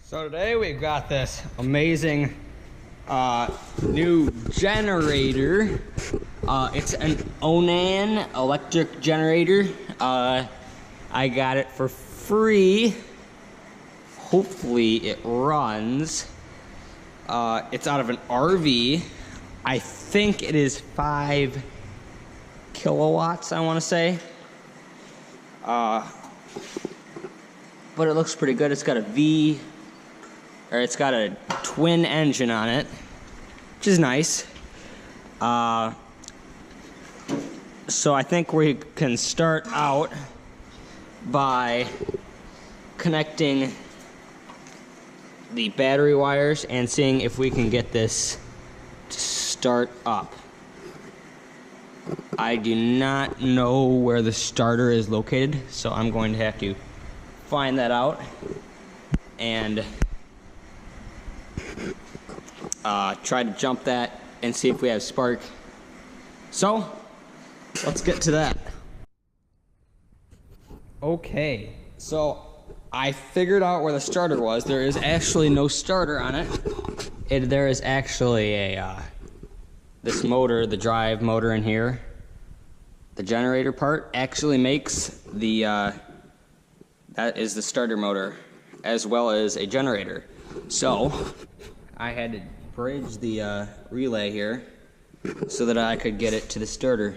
So today we've got this amazing new generator. It's an Onan electric generator. I got it for free. Hopefully it runs. It's out of an RV. I think it is 5 kilowatts, I want to say. But it looks pretty good. It's got it's got a twin engine on it, which is nice. So I think we can start out by connecting the battery wires and seeing if we can get this to start up. I do not know where the starter is located, so I'm going to have to find that out and try to jump that and see if we have spark. So let's get to that. Okay, so I figured out where the starter was. There is actually no starter on it. There is actually this motor, the drive motor in here. The generator part actually makes the that is the starter motor, as well as a generator. So I had to bridge the relay here so that I could get it to the starter.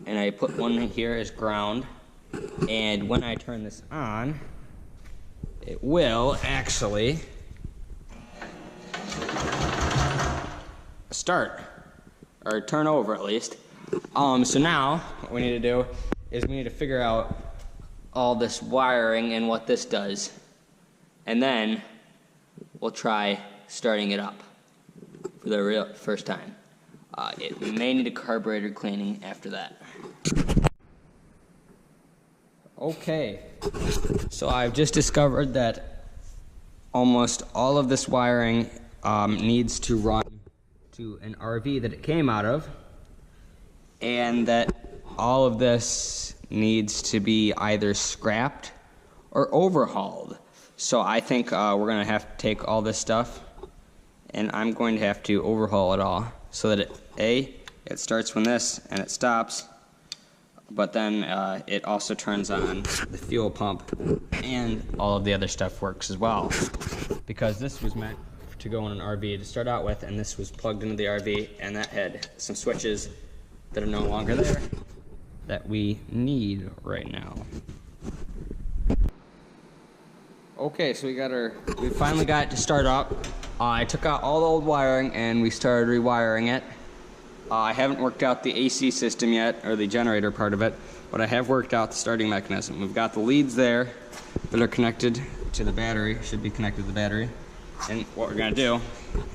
And I put one here as ground, and when I turn this on, it will actually start, or turn over at least. So now what we need to do is we need to figure out all this wiring and what this does, and then we'll try starting it up for the first time. It may need a carburetor cleaning after that. Okay, so I've just discovered that almost all of this wiring needs to run to an RV that it came out of, and that all of this needs to be either scrapped or overhauled. So I think we're going to have to take all this stuff, and I'm going to have to overhaul it all so that it starts when this and it stops, but then it also turns on the fuel pump, and all of the other stuff works as well, because this was meant to go in an RV to start out with, and this was plugged into the RV, and that had some switches that are no longer there that we need right now. Okay, so we finally got it to start up. I took out all the old wiring and we started rewiring it. I haven't worked out the AC system yet, or the generator part of it, but I have worked out the starting mechanism. We've got the leads there that are connected to the battery, should be connected to the battery. And what we're gonna do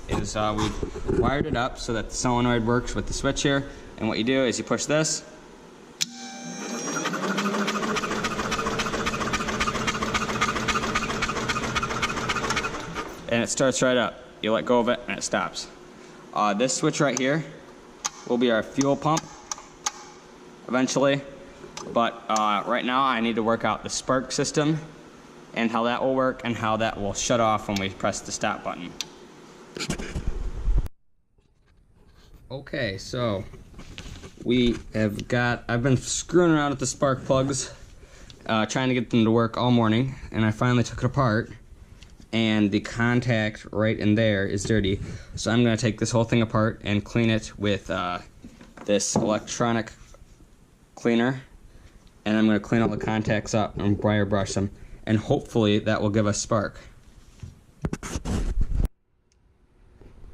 is we've wired it up so that the solenoid works with the switch here. And what you do is you push this, and it starts right up. You let go of it and it stops. This switch right here will be our fuel pump eventually, but right now I need to work out the spark system and how that will work and how that will shut off when we press the stop button. Okay, so I've been screwing around with the spark plugs, trying to get them to work all morning, and I finally took it apart, and the contact right in there is dirty. So I'm going to take this whole thing apart and clean it with this electronic cleaner, and I'm going to clean all the contacts up and wire brush them, and hopefully that will give us spark.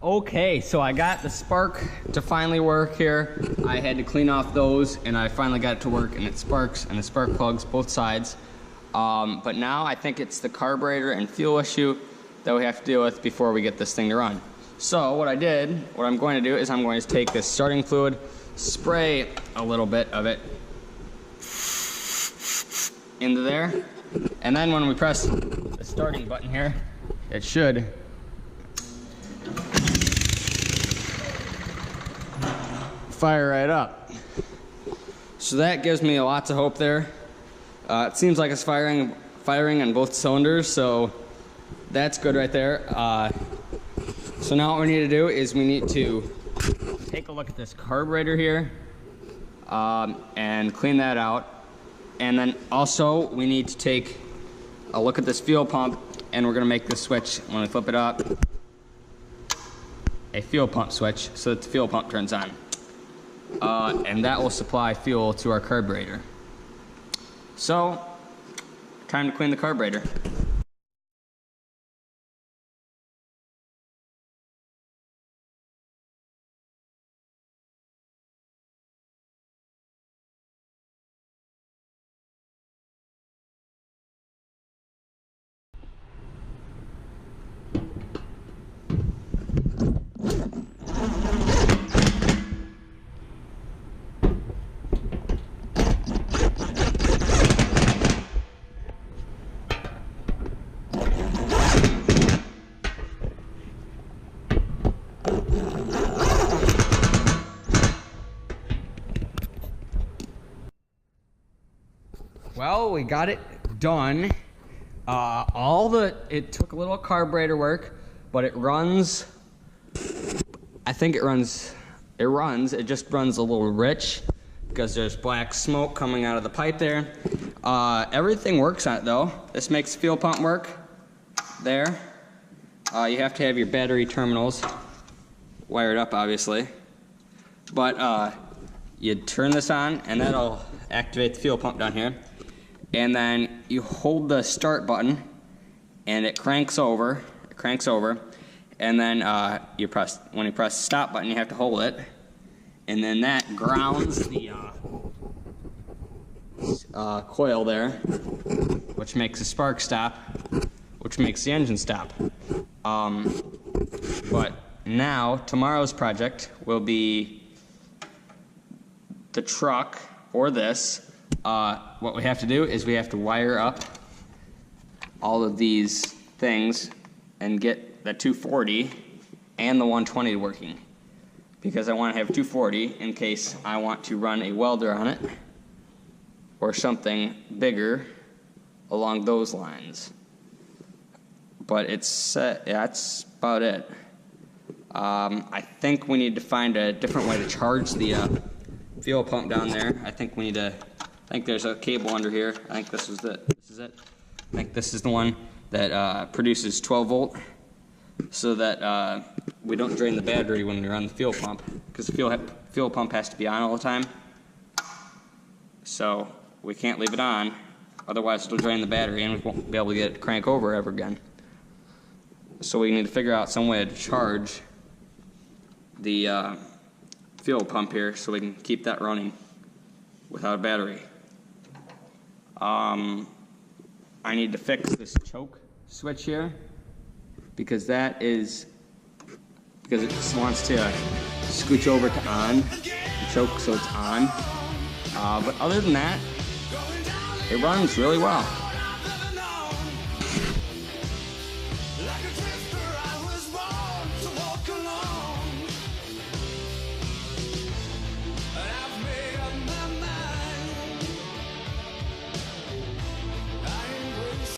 Okay, so I got the spark to finally work here. I had to clean off those, and I finally got it to work, and it sparks, and the spark plugs both sides. But now I think it's the carburetor and fuel issue that we have to deal with before we get this thing to run. So what I'm going to do is I'm going to take this starting fluid, spray a little bit of it into there, and then when we press the starting button here, it should fire right up. So that gives me lots of hope there. It seems like it's firing on both cylinders, so That's good right there. So now what we need to do is we need to take a look at this carburetor here and clean that out. And then also we need to take a look at this fuel pump, and we're gonna make this switch, when we flip it up, a fuel pump switch so that the fuel pump turns on. And that will supply fuel to our carburetor. So, time to clean the carburetor. Well, we got it done. It took a little carburetor work, but it runs. I think it just runs a little rich because there's black smoke coming out of the pipe there. Everything works on it though. This makes the fuel pump work there. You have to have your battery terminals wired up, obviously. But you turn this on and that'll activate the fuel pump down here. And then you hold the start button and it cranks over, and then when you press the stop button, you have to hold it, and then that grounds the coil there, which makes the spark stop, which makes the engine stop. But now, tomorrow's project will be the truck, or this. What we have to do is we have to wire up all of these things and get the 240 and the 120 working, because I want to have 240 in case I want to run a welder on it or something bigger along those lines. But it's set. Yeah, that's about it. I think we need to find a different way to charge the fuel pump down there. I think there's a cable under here. I think this is it. I think this is the one that produces 12 volt, so that we don't drain the battery when we run the fuel pump, because the fuel pump has to be on all the time. So we can't leave it on, otherwise it'll drain the battery and we won't be able to get it to crank over ever again. So we need to figure out some way to charge the fuel pump here so we can keep that running without a battery. I need to fix this choke switch here, because it just wants to scooch over to on the choke so it's on. But other than that, it runs really well.